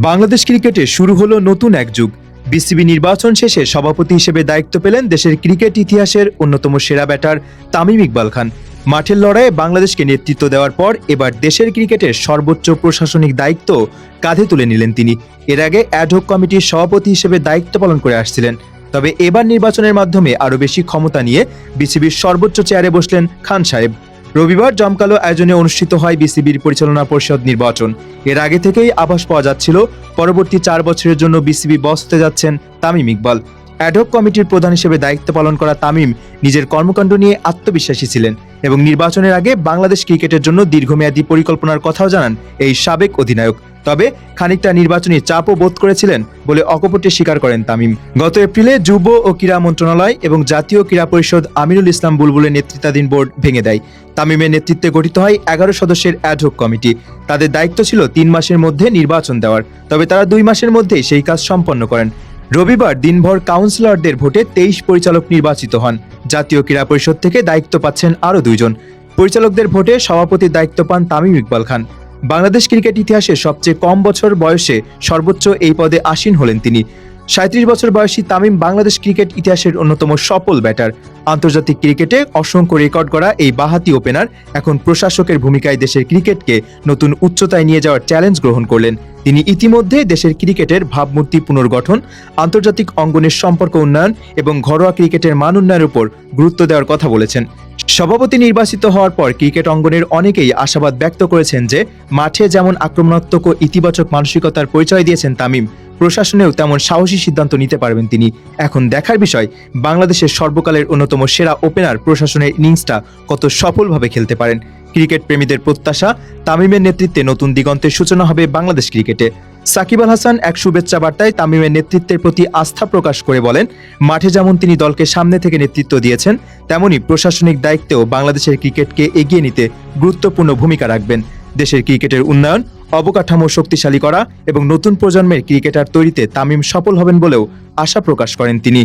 বাংলাদেশ ক্রিকেটে শুরু হলো নতুন এক যুগ। বিসিবি নির্বাচন শেষে সভাপতি হিসেবে দায়িত্ব পেলেন দেশের ক্রিকেট ইতিহাসের অন্যতম সেরা ব্যাটার তামিম ইকবাল খান। মাঠের লড়াইয়ে বাংলাদেশকে নেতৃত্ব দেওয়ার পর এবার দেশের ক্রিকেটের সর্বোচ্চ প্রশাসনিক দায়িত্ব কাঁধে তুলে নিলেন তিনি। এর আগে অ্যাডহক কমিটির সভাপতি হিসেবে দায়িত্ব পালন করে আসছিলেন, তবে এবার নির্বাচনের মাধ্যমে আরও বেশি ক্ষমতা নিয়ে বিসিবির সর্বোচ্চ চেয়ারে বসলেন খান সাহেব। রবিবার জমকালো আয়োজনে অনুষ্ঠিত হয় বিসিবির পরিচালনা পরিষদ নির্বাচন। এর আগে থেকেই আভাস পাওয়া যাচ্ছিল পরবর্তী 4 বছরের জন্য বিসিবি বস হতে যাচ্ছেন তামিম ইকবাল। অ্যাডহক কমিটির প্রধান হিসেবে দায়িত্ব পালন করা তামিম নিজের কর্মকাণ্ড নিয়ে আত্মবিশ্বাসী ছিলেন এবং নির্বাচনের আগে বাংলাদেশ ক্রিকেটের জন্য দীর্ঘমেয়াদী পরিকল্পনার কথাও জানান এই সাবেক অধিনায়ক। তবে খানিকটা নির্বাচনী চাপও বোধ করেছিলেন বলে অকপটে স্বীকার করেন তামিম। গত এপ্রিলে যুব ও ক্রীড়া মন্ত্রণালয় এবং জাতীয় ক্রীড়া পরিষদ আমিনুল ইসলাম বুলবুলের নেতৃত্বাধীন বোর্ড ভেঙে দেয়। তামিমের নেতৃত্বে গঠিত হয় 11 সদস্যের অ্যাডহক কমিটি। তাদের দায়িত্ব ছিল 3 মাসের মধ্যে নির্বাচন দেওয়ার, তবে তারা 2 মাসের মধ্যেই সেই কাজ সম্পন্ন করেন। রবিবার দিনভর কাউন্সিলরদের ভোটে 23 পরিচালক নির্বাচিত হন। জাতীয় ক্রীড়া পরিষদ থেকে দায়িত্ব পাচ্ছেন আরও 2 জন। পরিচালকদের ভোটে সভাপতির দায়িত্ব পান তামিম ইকবাল খান। বাংলাদেশ ক্রিকেট ইতিহাসে সবচেয়ে কম বছর বয়সে সর্বোচ্চ এই পদে আসীন হলেন তিনি। 37 বছর বয়সী তামিম বাংলাদেশ ক্রিকেট ইতিহাসের অন্যতম সফল ব্যাটার। আন্তর্জাতিক ক্রিকেটে অসংখ্য রেকর্ড করা এই বাঁহাতি ওপেনার এখন প্রশাসকের ভূমিকায় দেশের ক্রিকেটকে নতুন উচ্চতায় নিয়ে যাওয়ার চ্যালেঞ্জ গ্রহণ করলেন। তিনি ইতিমধ্যে দেশের ক্রিকেটের ভাবমূর্তি পুনর্গঠন, আন্তর্জাতিক অঙ্গনের সম্পর্ক উন্নয়ন এবং ঘরোয়া ক্রিকেটের মান উন্নয়নের উপর গুরুত্ব দেওয়ার কথা বলেছেন। সভাপতি নির্বাচিত হওয়ার পর ক্রিকেট অঙ্গনের অনেকেই আশাবাদ ব্যক্ত করেছেন যে মাঠে যেমন আক্রমণাত্মক ও ইতিবাচক মানসিকতার পরিচয় দিয়েছেন তামিম, প্রশাসনেও তেমন সাহসী সিদ্ধান্ত নিতে পারবেন তিনি। এখন দেখার বিষয় বাংলাদেশের সর্বকালের অন্যতম সেরা ওপেনার প্রশাসনের ইনিংসটা কত সফলভাবে খেলতে পারেন। ক্রিকেট প্রেমীদের প্রত্যাশা, তামিমের নেতৃত্বে নতুন দিগন্তের সূচনা হবে বাংলাদেশ ক্রিকেটে। সাকিব আল হাসান এক শুভেচ্ছা বার্তায় তামিমের নেতৃত্বের প্রতি আস্থা প্রকাশ করে বলেন, মাঠে যেমন তিনি দলকে সামনে থেকে নেতৃত্ব দিয়েছেন, তেমনি প্রশাসনিক দায়িত্বেও বাংলাদেশের ক্রিকেটকে এগিয়ে নিতে গুরুত্বপূর্ণ ভূমিকা রাখবেন। দেশের ক্রিকেটের উন্নয়ন, অবকাঠামো শক্তিশালী করা এবং নতুন প্রজন্মের ক্রিকেটার তৈরিতে তামিম সফল হবেন বলেও আশা প্রকাশ করেন তিনি।